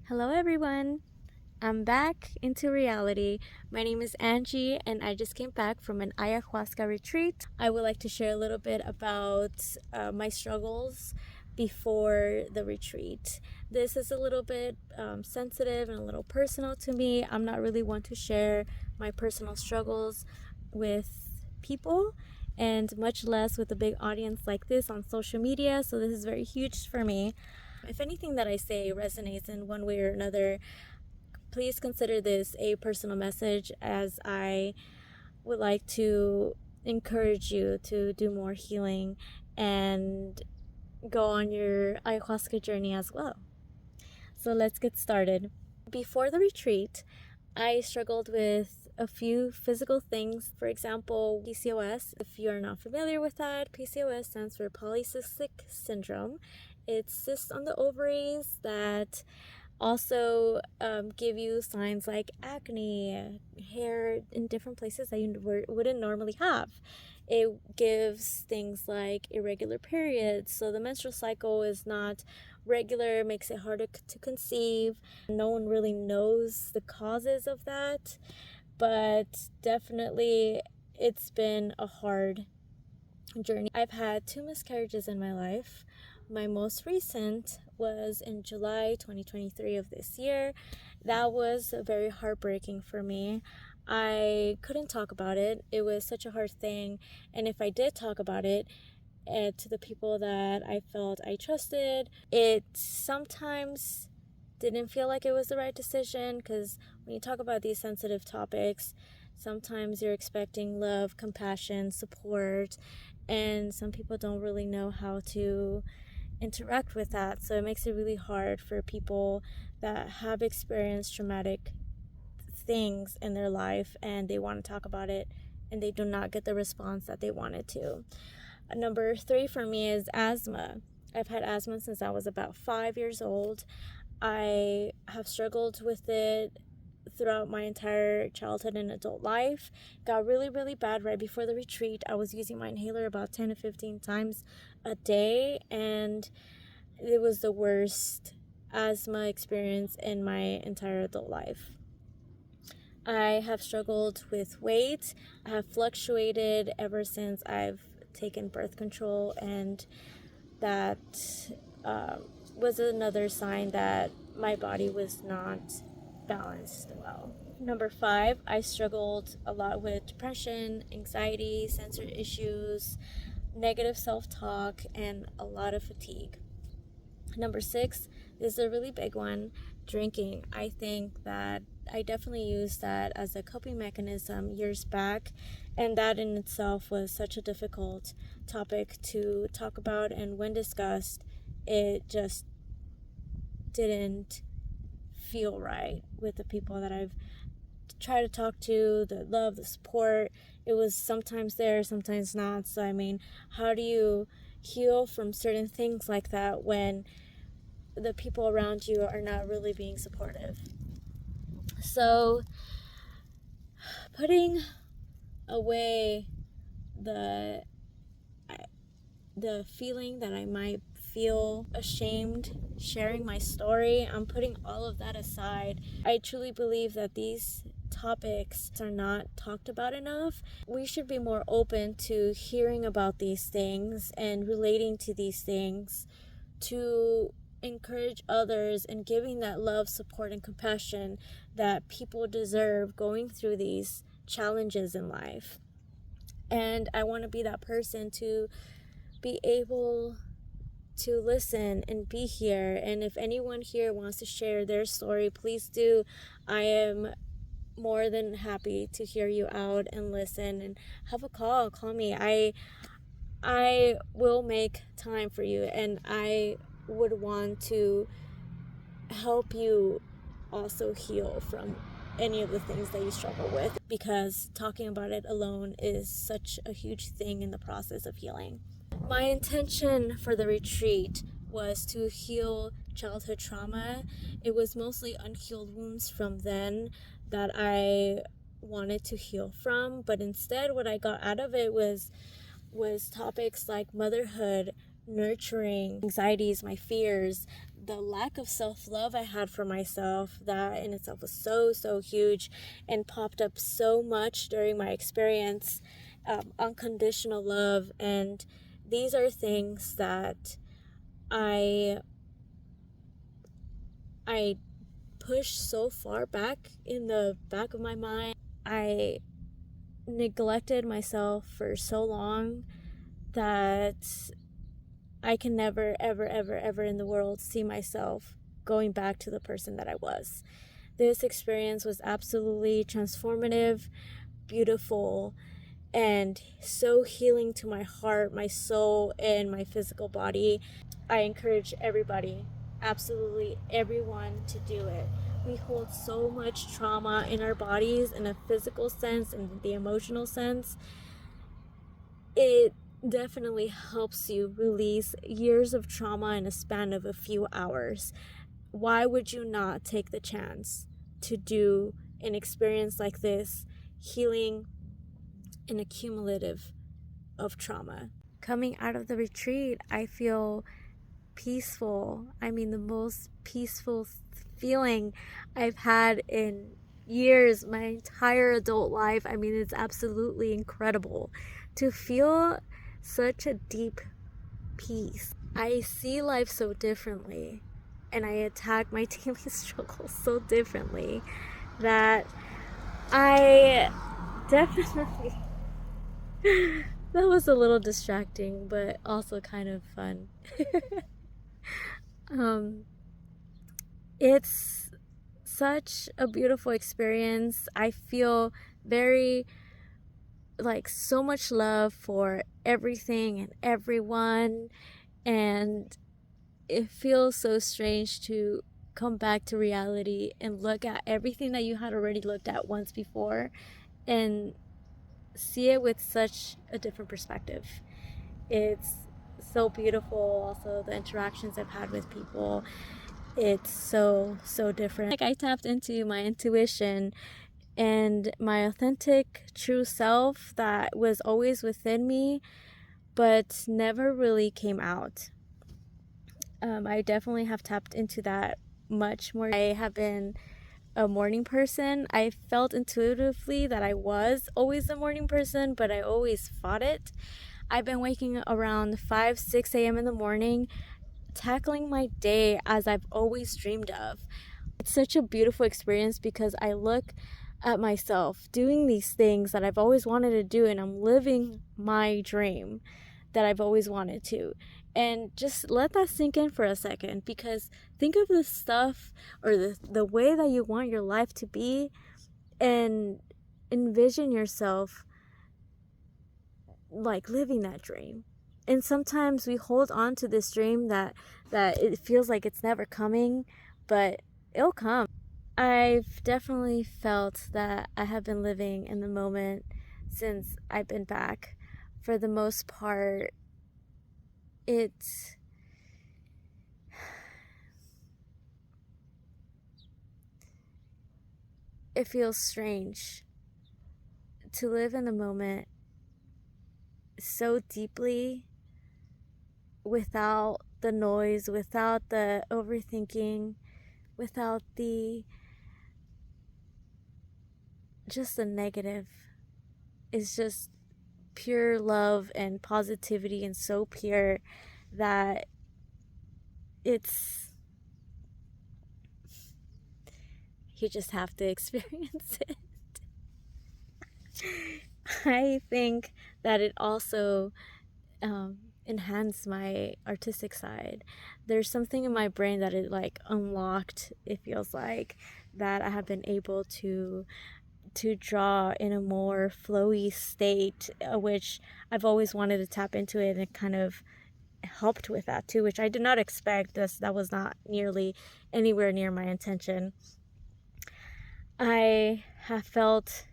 Hello, everyone. I'm back into reality. My name is Angie, and I just came back from an ayahuasca retreat. I would like to share a little bit about my struggles before the retreat. This is a little bit sensitive and a little personal to me. I'm not really one to share my personal struggles with people, and much less with a big audience like this on social media. So, this is very huge for me. If anything that I say resonates in one way or another, please consider this a personal message, as I would like to encourage you to do more healing and go on your ayahuasca journey as well. So let's get started. Before the retreat, I struggled with a few physical things. For example, PCOS. If you're not familiar with that, PCOS stands for polycystic syndrome. It's cysts on the ovaries that also give you signs like acne, hair in different places that you wouldn't normally have. It gives things like irregular periods, so the menstrual cycle is not regular, makes it harder to conceive. No one really knows the causes of that, but definitely it's been a hard journey. I've had 2 miscarriages in my life. My most recent was in July 2023 of this year. That was very heartbreaking for me. I couldn't talk about it. It was such a hard thing. And if I did talk about it, to the people that I felt I trusted, it sometimes didn't feel like it was the right decision, because when you talk about these sensitive topics, sometimes you're expecting love, compassion, support, and some people don't really know how to interact with that. So it makes it really hard for people that have experienced traumatic things in their life and they want to talk about it and they do not get the response that they wanted to. Number 3 for me is asthma. I've had asthma since I was about 5 years old. I have struggled with it throughout my entire childhood and adult life. Got really, really bad right before the retreat. I was using my inhaler about 10 to 15 times a day, and it was the worst asthma experience in my entire adult life. I have struggled with weight. I have fluctuated ever since I've taken birth control, and that was another sign that my body was not balanced well. Number 5, I struggled a lot with depression, anxiety, sensory issues, negative self-talk, and a lot of fatigue. Number 6 is a really big one, drinking. I think that I definitely used that as a coping mechanism years back, and that in itself was such a difficult topic to talk about, and when discussed, it just didn't feel right with the people that I've tried to talk to. The love, the support, it was sometimes there, sometimes not. So I mean, how do you heal from certain things like that when the people around you are not really being supportive? So putting away the feeling that I might feel ashamed sharing my story, I'm putting all of that aside. I truly believe that these topics are not talked about enough. We should be more open to hearing about these things and relating to these things, to encourage others and giving that love, support, and compassion that people deserve going through these challenges in life. And I want to be that person to be able to listen and be here. And if anyone here wants to share their story, please do. I am more than happy to hear you out and listen, and have a call me. I will make time for you, and I would want to help you also heal from any of the things that you struggle with, because talking about it alone is such a huge thing in the process of healing. My intention for the retreat was to heal childhood trauma. It was mostly unhealed wounds from then that I wanted to heal from, but instead what I got out of it was topics like motherhood, nurturing, anxieties, my fears, the lack of self-love I had for myself, that in itself was so huge and popped up so much during my experience. Unconditional love, and these are things that I pushed so far back in the back of my mind. I neglected myself for so long that I can never, ever in the world see myself going back to the person that I was. This experience was absolutely transformative, beautiful, and so healing to my heart, my soul, and my physical body. I encourage everybody, absolutely everyone, to do it. We hold so much trauma in our bodies in a physical sense and the emotional sense. It definitely helps you release years of trauma in a span of a few hours. Why would you not take the chance to do an experience like this, healing and accumulative of trauma? Coming out of the retreat, I feel peaceful. I mean, the most peaceful feeling I've had in years, my entire adult life. I mean, it's absolutely incredible to feel such a deep peace. I see life so differently, and I attack my daily struggles so differently that I definitely that was a little distracting, but also kind of fun. It's such a beautiful experience. I feel very, like, so much love for everything and everyone, and it feels so strange to come back to reality and look at everything that you had already looked at once before and see it with such a different perspective. It's so beautiful. Also, the interactions I've had with people, it's so different. Like, I tapped into my intuition and my authentic true self that was always within me but never really came out. I definitely have tapped into that much more. I have been a morning person. I felt intuitively that I was always a morning person, but I always fought it. I've been waking around 5-6 a.m. in the morning, tackling my day as I've always dreamed of. It's such a beautiful experience because I look at myself doing these things that I've always wanted to do, and I'm living my dream that I've always wanted to. And just let that sink in for a second, because think of the stuff or the way that you want your life to be, and envision yourself like living that dream. And sometimes we hold on to this dream that it feels like it's never coming, but it'll come. I've definitely felt that I have been living in the moment since I've been back. For the most part, it feels strange to live in the moment so deeply, without the noise, without the overthinking, without just the negative. It's just pure love and positivity, and so pure that you just have to experience it. I think that it also enhanced my artistic side. There's something in my brain that it like unlocked, it feels like, that I have been able to draw in a more flowy state, which I've always wanted to tap into it, and it kind of helped with that too, which I did not expect. That was not nearly anywhere near my intention. I have felt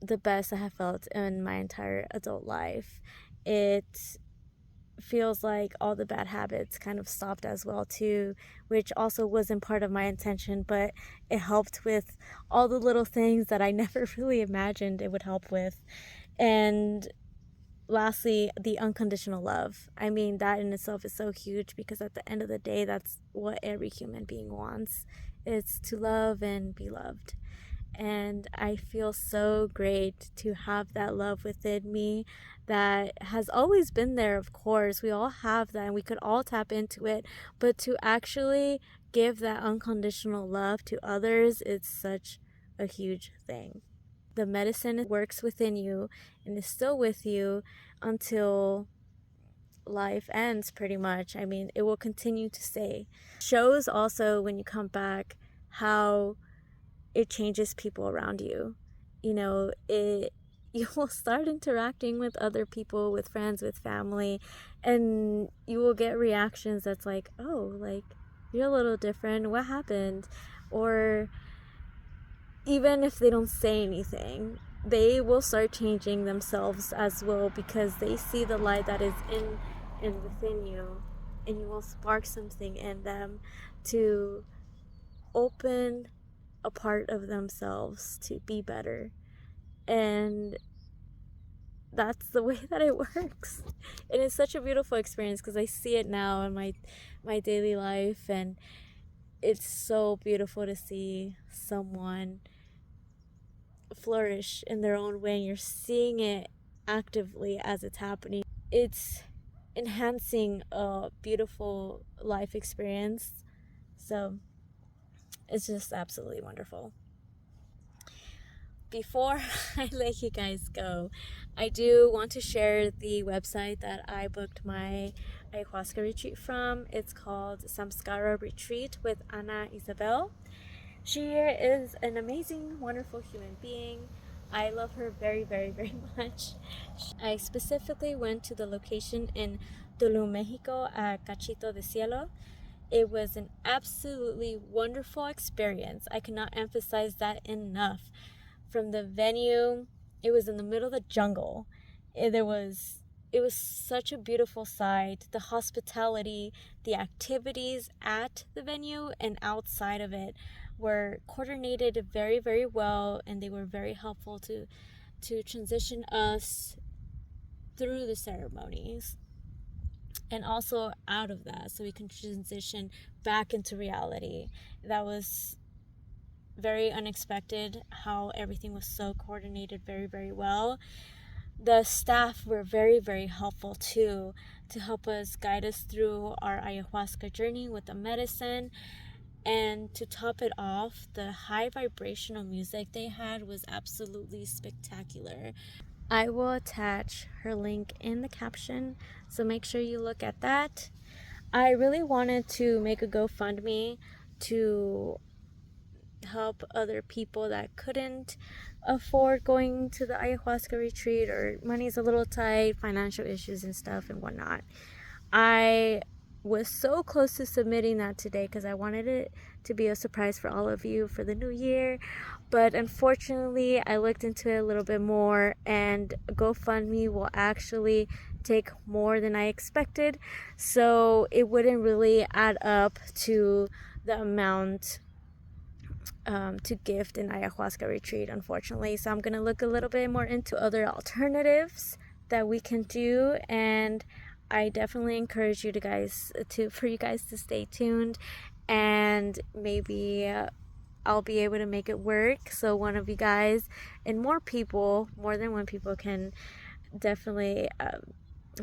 the best I have felt in my entire adult life. It feels like all the bad habits kind of stopped as well too, which also wasn't part of my intention, but it helped with all the little things that I never really imagined it would help with. And lastly, the unconditional love. I mean, that in itself is so huge, because at the end of the day, that's what every human being wants. It's to love and be loved. And I feel so great to have that love within me that has always been there. Of course, we all have that and we could all tap into it, but to actually give that unconditional love to others, it's such a huge thing. The medicine works within you and is still with you until life ends, pretty much. I mean, it will continue to stay. Shows also, when you come back, how it changes people around you. You know, you will start interacting with other people, with friends, with family, and you will get reactions that's like, oh, like, you're a little different, what happened? Or even if they don't say anything, they will start changing themselves as well, because they see the light that is in and within you, and you will spark something in them to open a part of themselves to be better. And that's the way that it works. And it's such a beautiful experience, because I see it now in my daily life, and it's so beautiful to see someone flourish in their own way, and you're seeing it actively as it's happening. It's enhancing a beautiful life experience. So it's just absolutely wonderful. Before I let you guys go, I do want to share the website that I booked my ayahuasca retreat from. It's called Samskara Retreat with Anna Isabel. She is an amazing, wonderful human being. I love her very, very, very much. I specifically went to the location in Tulum, Mexico at Cachito de Cielo. It was an absolutely wonderful experience. I cannot emphasize that enough. From the venue, it was in the middle of the jungle. It was such a beautiful sight. The hospitality, the activities at the venue and outside of it were coordinated very, very well, and they were very helpful to transition us through the ceremonies and also out of that, so we can transition back into reality. That was very unexpected, how everything was so coordinated very, very well. The staff were very, very helpful too, to help us guide us through our ayahuasca journey with the medicine. And to top it off, the high vibrational music they had was absolutely spectacular. I will attach her link in the caption, so make sure you look at that. I really wanted to make a GoFundMe to help other people that couldn't afford going to the ayahuasca retreat, or money's a little tight, financial issues and stuff and whatnot. I was so close to submitting that today, because I wanted it to be a surprise for all of you for the new year, but unfortunately I looked into it a little bit more, and GoFundMe will actually take more than I expected, so it wouldn't really add up to the amount to gift an ayahuasca retreat, unfortunately. So I'm gonna look a little bit more into other alternatives that we can do, and I definitely encourage you for you guys to stay tuned, and maybe I'll be able to make it work, so one of you guys and more than one people, can definitely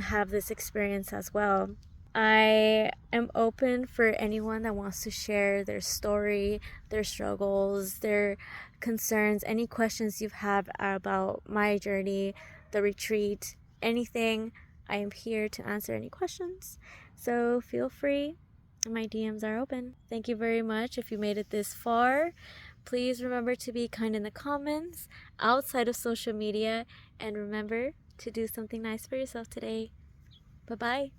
have this experience as well. I am open for anyone that wants to share their story, their struggles, their concerns, any questions you have about my journey, the retreat, anything. I am here to answer any questions. So feel free. My DMs are open. Thank you very much if you made it this far. Please remember to be kind in the comments, outside of social media, and remember to do something nice for yourself today. Bye-bye.